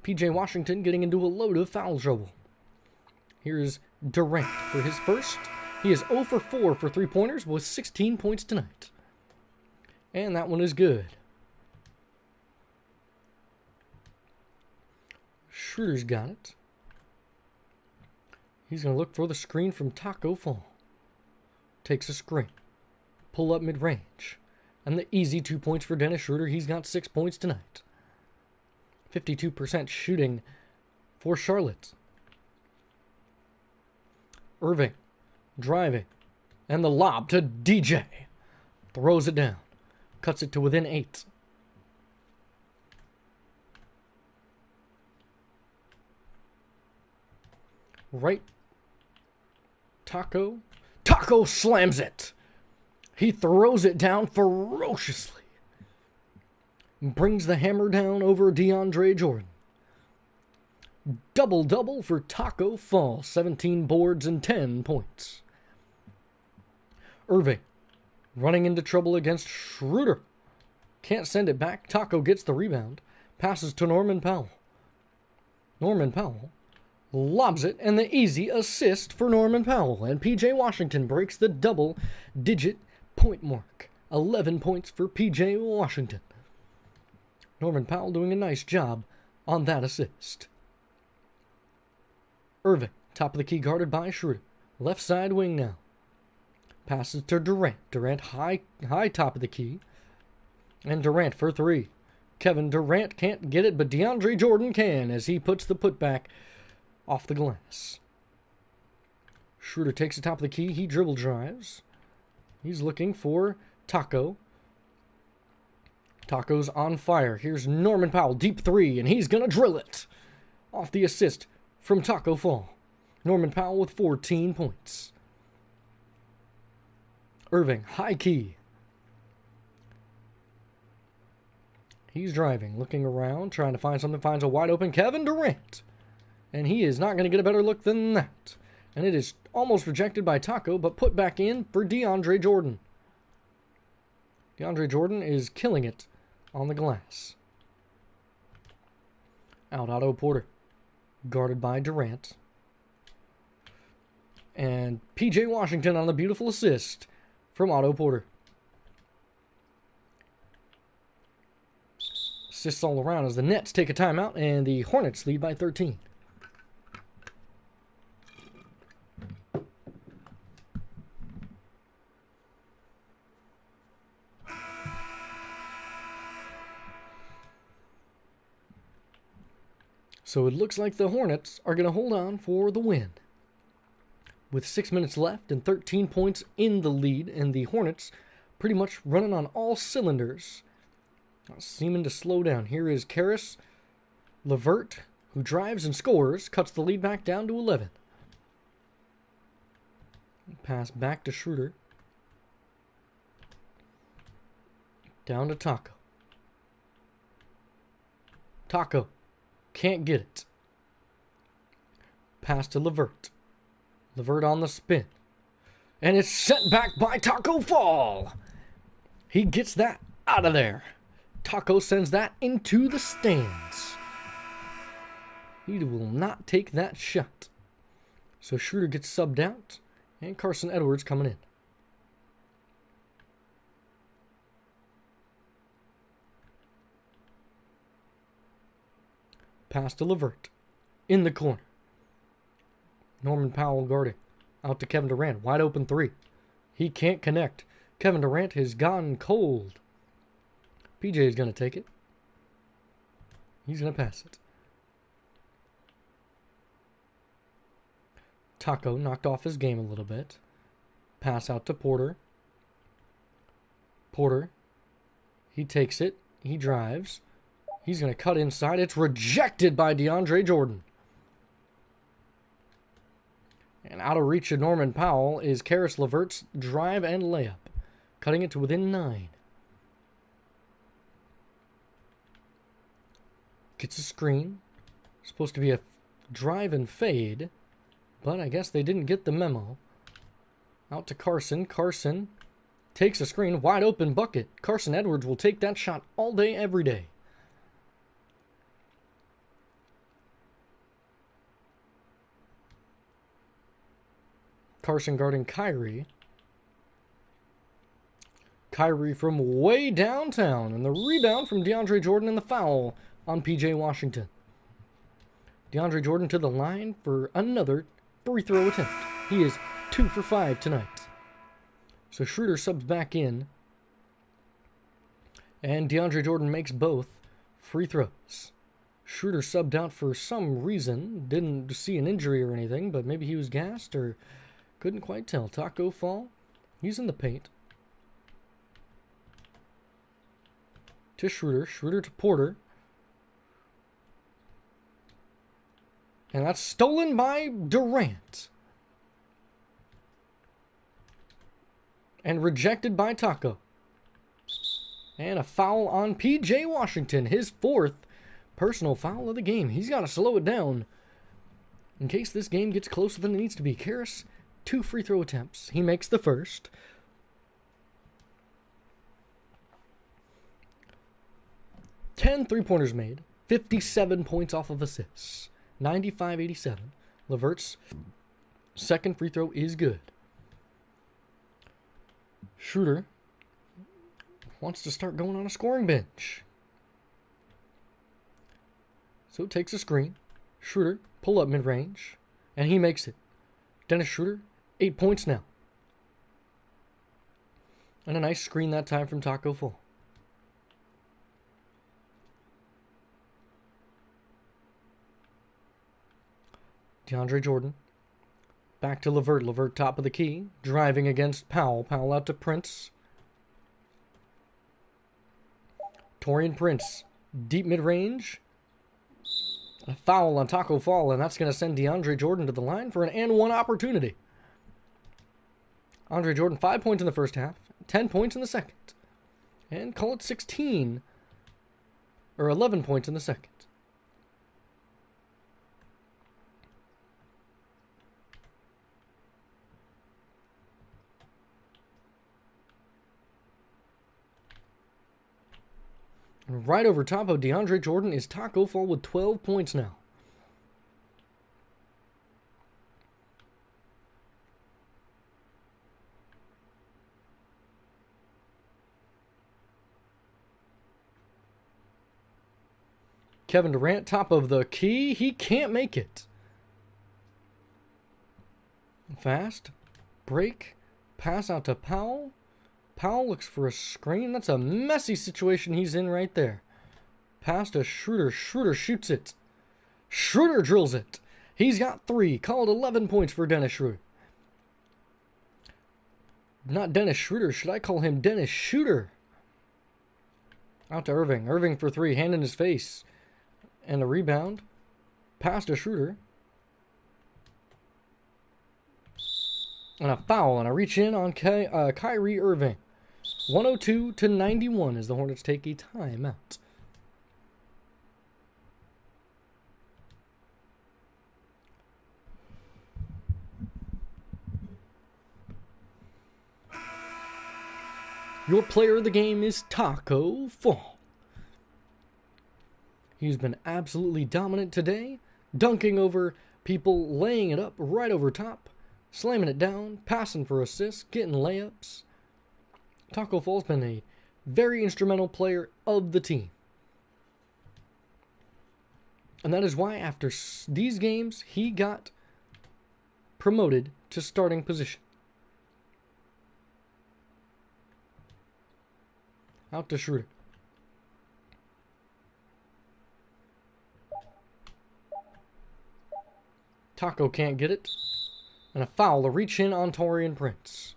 PJ Washington getting into a load of foul trouble. Here's Durant for his first. He is 0 for 4 for three-pointers with 16 points tonight. And that one is good. Schroeder's got it. He's going to look for the screen from Taco Fall. Takes a screen. Pull up mid-range. And the easy 2 points for Dennis Schroeder. He's got 6 points tonight. 52% shooting for Charlotte. Irving driving. And the lob to DJ. Throws it down. Cuts it to within 8. Right. Taco. Taco slams it. He throws it down ferociously. Brings the hammer down over DeAndre Jordan. Double-double for Taco Fall. 17 boards and 10 points. Irving running into trouble against Schroeder. Can't send it back. Taco gets the rebound. Passes to Norman Powell. Norman Powell lobs it, and the easy assist for Norman Powell. And PJ Washington breaks the double-digit point mark. 11 points for PJ Washington. Norman Powell doing a nice job on that assist. Irving, top of the key, guarded by Schroeder. Left side wing now. Passes to Durant. Durant high top of the key. And Durant for 3. Kevin Durant can't get it, but DeAndre Jordan can as he puts the putback off the glass. Schroeder takes the top of the key. He dribble drives. He's looking for Taco. Taco's on fire. Here's Norman Powell, deep 3, and he's going to drill it. Off the assist from Taco Fall. Norman Powell with 14 points. Irving, high key. He's driving, looking around, trying to find something. Finds a wide open Kevin Durant. And he is not going to get a better look than that. And it is almost rejected by Taco, but put back in for DeAndre Jordan. DeAndre Jordan is killing it on the glass. Out Otto Porter. Guarded by Durant. And P.J. Washington on the beautiful assist from Otto Porter. Assists all around as the Nets take a timeout and the Hornets lead by 13. So it looks like the Hornets are going to hold on for the win. With 6 minutes left and 13 points in the lead, and the Hornets pretty much running on all cylinders. Not seeming to slow down. Here is Karis LeVert, who drives and scores, cuts the lead back down to 11. Pass back to Schroeder. Down to Taco. Taco. Can't get it. Pass to LeVert. LeVert on the spin. And it's sent back by Taco Fall. He gets that out of there. Taco sends that into the stands. He will not take that shot. So Schroeder gets subbed out. And Carson Edwards coming in. Pass to LeVert. In the corner. Norman Powell guarding. Out to Kevin Durant. Wide open three. He can't connect. Kevin Durant has gone cold. PJ is going to take it. He's going to pass it. Taco knocked off his game a little bit. Pass out to Porter. Porter. He takes it. He drives. He's going to cut inside. It's rejected by DeAndre Jordan. And out of reach of Norman Powell is Karis LeVert's drive and layup. Cutting it to within 9. Gets a screen. Supposed to be a drive and fade. But I guess they didn't get the memo. Out to Carson. Carson takes a screen. Wide open bucket. Carson Edwards will take that shot all day, every day. Carson guarding Kyrie. Kyrie from way downtown. And the rebound from DeAndre Jordan and the foul on P.J. Washington. DeAndre Jordan to the line for another free throw attempt. He is 2 for 5 tonight. So Schroeder subs back in. And DeAndre Jordan makes both free throws. Schroeder subbed out for some reason. Didn't see an injury or anything, but maybe he was gassed or couldn't quite tell. Taco Fall. He's in the paint. To Schroeder. Schroeder to Porter. And that's stolen by Durant. And rejected by Taco. And a foul on P.J. Washington. His 4th personal foul of the game. He's got to slow it down in case this game gets closer than it needs to be. Karis, 2 free throw attempts. He makes the first. Ten three-pointers made. 57 points off of assists. 95-87. LeVert's second free throw is good. Schroeder wants to start going on a scoring bench. So takes a screen. Schroeder, pull up mid-range. And he makes it. Dennis Schroeder, 8 points now. And a nice screen that time from Taco Fall. DeAndre Jordan. Back to LeVert. LeVert top of the key. Driving against Powell. Powell out to Prince. Taurean Prince. Deep mid-range. A foul on Taco Fall, and that's going to send DeAndre Jordan to the line for an and-one opportunity. Andre Jordan, 5 points in the first half. 10 points in the second. And call it 16. Or 11 points in the second. Right over top of DeAndre Jordan is Taco Fall with 12 points now. Kevin Durant, top of the key. He can't make it. Fast. Break. Pass out to Powell. Powell looks for a screen. That's a messy situation he's in right there. Pass to Schroeder. Schroeder shoots it. Schroeder drills it. He's got 3. Called 11 points for Dennis Schroeder. Not Dennis Schroeder. Should I call him Dennis Shooter? Out to Irving. Irving for 3. Hand in his face. And a rebound. Pass to Schroeder. And a foul. And a reach in on Kyrie Irving. 102-91 as the Hornets take a timeout. Your player of the game is Taco Fall. He's been absolutely dominant today, dunking over people, laying it up right over top, slamming it down, passing for assists, getting layups. Taco Fall's been a very instrumental player of the team. And that is why after these games, he got promoted to starting position. Out to Schroeder. Taco can't get it. And a foul to reach in on Taurean Prince.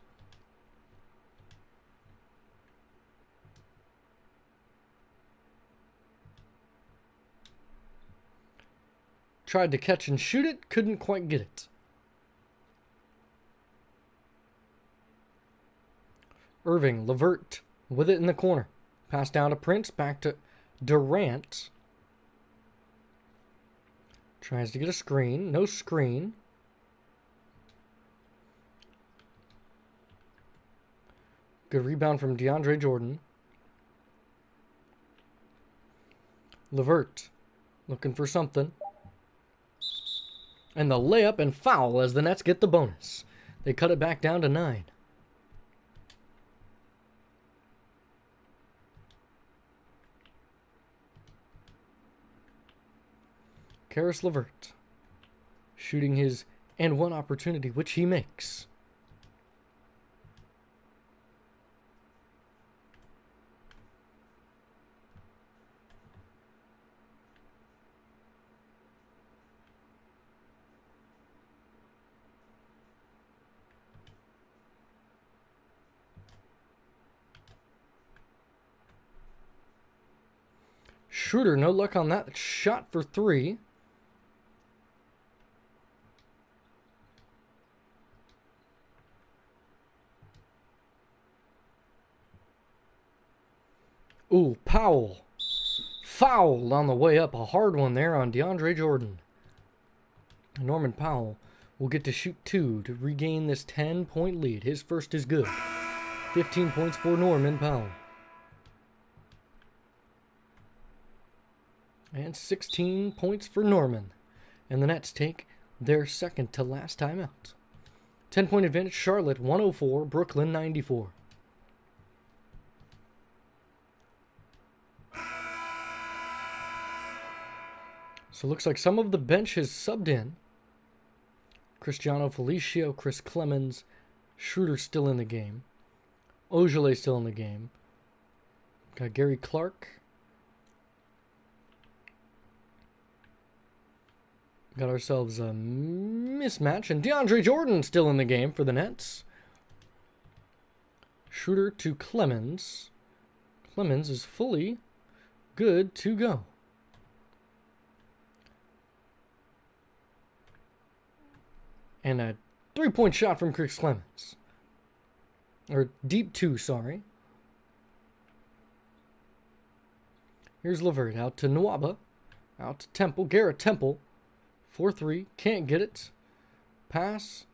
Tried to catch and shoot it, couldn't quite get it. Irving, Levert with it in the corner. Pass down to Prince, back to Durant. Tries to get a screen, no screen. Good rebound from DeAndre Jordan. Levert looking for something. And the layup and foul as the Nets get the bonus. They cut it back down to 9. Caris LeVert shooting his and one opportunity, which he makes. Schroeder, no luck on that shot for 3. Ooh, Powell. Fouled on the way up. A hard one there on DeAndre Jordan. Norman Powell will get to shoot 2 to regain this 10-point lead. His first is good. 15 points for Norman Powell. And 16 points for Norman. And the Nets take their second to last timeout. 10-point advantage, Charlotte 104, Brooklyn 94. So it looks like some of the bench has subbed in. Cristiano Felicio, Chris Clemens, Schroeder still in the game. Ogilvy still in the game. Got Gary Clark. Got ourselves a mismatch. And DeAndre Jordan still in the game for the Nets. Schroeder to Clemens. Clemens is fully good to go. And a 3-point shot from Chris Clemens. Or deep 2, sorry. Here's LeVert out to Nwaba. Out to Temple. Garrett Temple. 4-3. Can't get it. Pass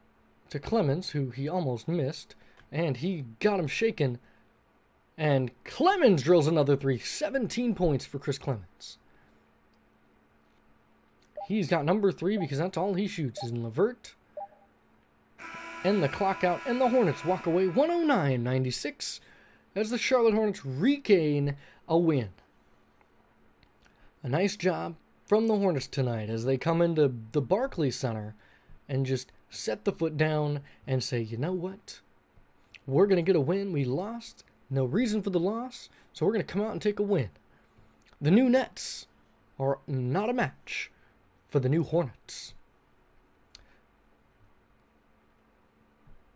to Clemens, who he almost missed. And he got him shaken. And Clemens drills another three. 17 points for Chris Clemens. He's got number 3 because that's all he shoots is in Levert. And the clock out, and the Hornets walk away 109-96 as the Charlotte Hornets regain a win. A nice job from the Hornets tonight as they come into the Barclays Center and just set the foot down and say, you know what? We're going to get a win. We lost. No reason for the loss, so we're going to come out and take a win. The new Nets are not a match for the new Hornets.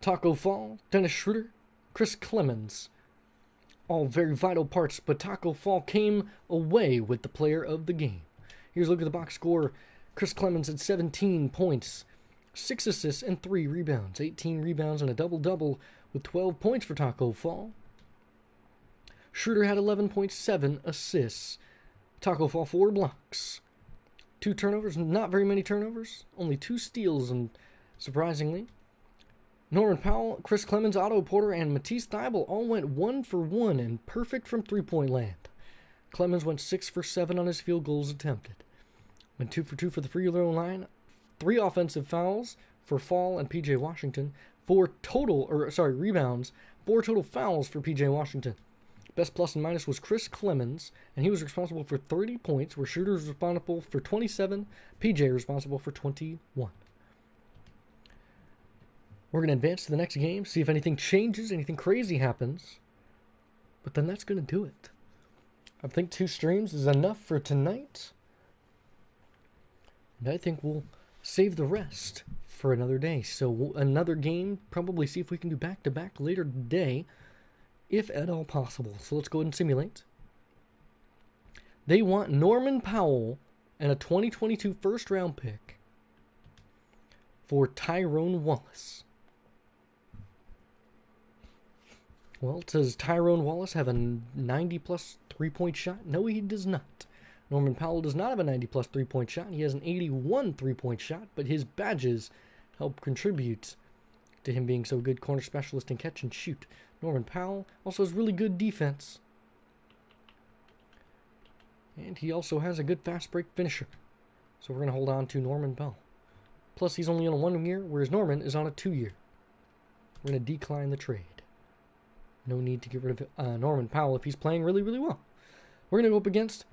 Taco Fall, Dennis Schroeder, Chris Clemens, all very vital parts, but Taco Fall came away with the player of the game. Here's a look at the box score. Chris Clemens had 17 points, 6 assists, and 3 rebounds. 18 rebounds and a double-double with 12 points for Taco Fall. Schroeder had 11.7 assists. Taco Fall 4 blocks. 2 turnovers, not very many turnovers. Only 2 steals, and surprisingly, Norman Powell, Chris Clemens, Otto Porter, and Matisse Thybulle all went 1 for 1 and perfect from three-point land. Clemens went 6 for 7 on his field goals attempted. Went 2 for 2 for the free throw line. 3 offensive fouls for Fall and P.J. Washington. 4 rebounds. 4 total fouls for P.J. Washington. Best plus and minus was Chris Clemens, and he was responsible for 30 points, where Schroeder was responsible for 27, P.J. responsible for 21. We're going to advance to the next game, see if anything changes, anything crazy happens. But then that's going to do it. I think 2 streams is enough for tonight. And I think we'll save the rest for another day. So another game, probably see if we can do back-to-back later today, if at all possible. So let's go ahead and simulate. They want Norman Powell and a 2022 first-round pick for Tyrone Wallace. Well, does Tyrone Wallace have a 90-plus three-point shot? No, he does not. Norman Powell does not have a 90-plus three-point shot. He has an 81 three-point shot, but his badges help contribute to him being so good corner specialist in catch and shoot. Norman Powell also has really good defense. And he also has a good fast break finisher. So we're going to hold on to Norman Powell. Plus, he's only on a 1 year, whereas Norman is on a 2 year. We're going to decline the trade. No need to get rid of Norman Powell if he's playing really, really well. We're going to go up against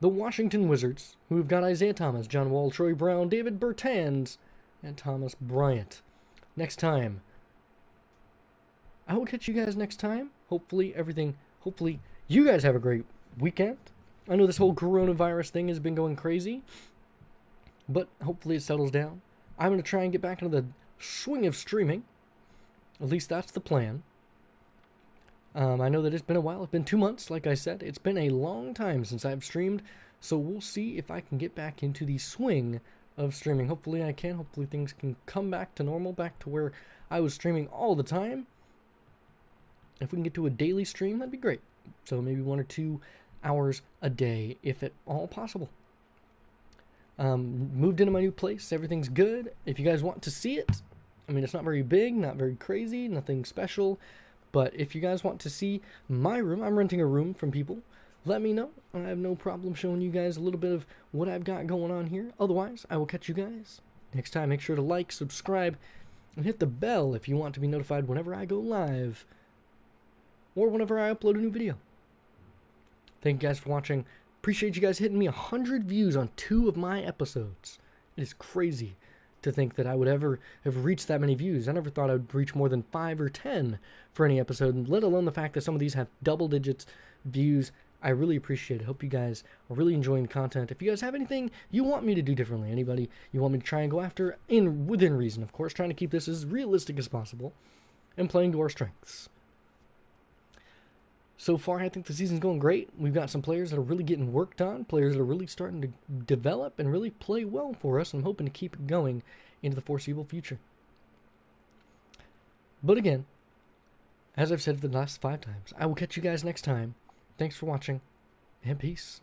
the Washington Wizards, who have got Isaiah Thomas, John Wall, Troy Brown, David Bertans, and Thomas Bryant. Next time. I will catch you guys next time. Hopefully you guys have a great weekend. I know this whole coronavirus thing has been going crazy, but hopefully it settles down. I'm going to try and get back into the swing of streaming. At least that's the plan. I know that it's been a while. It's been 2 months, like I said. It's been a long time since I've streamed, so we'll see if I can get back into the swing of streaming. Hopefully I can. Hopefully things can come back to normal, back to where I was streaming all the time. If we can get to a daily stream, that'd be great. So maybe 1 or 2 hours a day, if at all possible. Moved into my new place. Everything's good. If you guys want to see it, I mean, it's not very big, not very crazy, nothing special. But if you guys want to see my room, I'm renting a room from people. Let me know. I have no problem showing you guys a little bit of what I've got going on here. Otherwise, I will catch you guys next time. Make sure to like, subscribe, and hit the bell if you want to be notified whenever I go live or whenever I upload a new video. Thank you guys for watching. Appreciate you guys hitting me 100 views on 2 of my episodes. It is crazy to think that I would ever have reached that many views. I never thought I would reach more than 5 or 10 for any episode, let alone the fact that some of these have double digits views. I really appreciate it. Hope you guys are really enjoying the content. If you guys have anything you want me to do differently, anybody you want me to try and go after, within reason, of course, trying to keep this as realistic as possible and playing to our strengths. So far, I think the season's going great. We've got some players that are really getting worked on, players that are really starting to develop and really play well for us. I'm hoping to keep it going into the foreseeable future. But again, as I've said the last 5 times, I will catch you guys next time. Thanks for watching, and peace.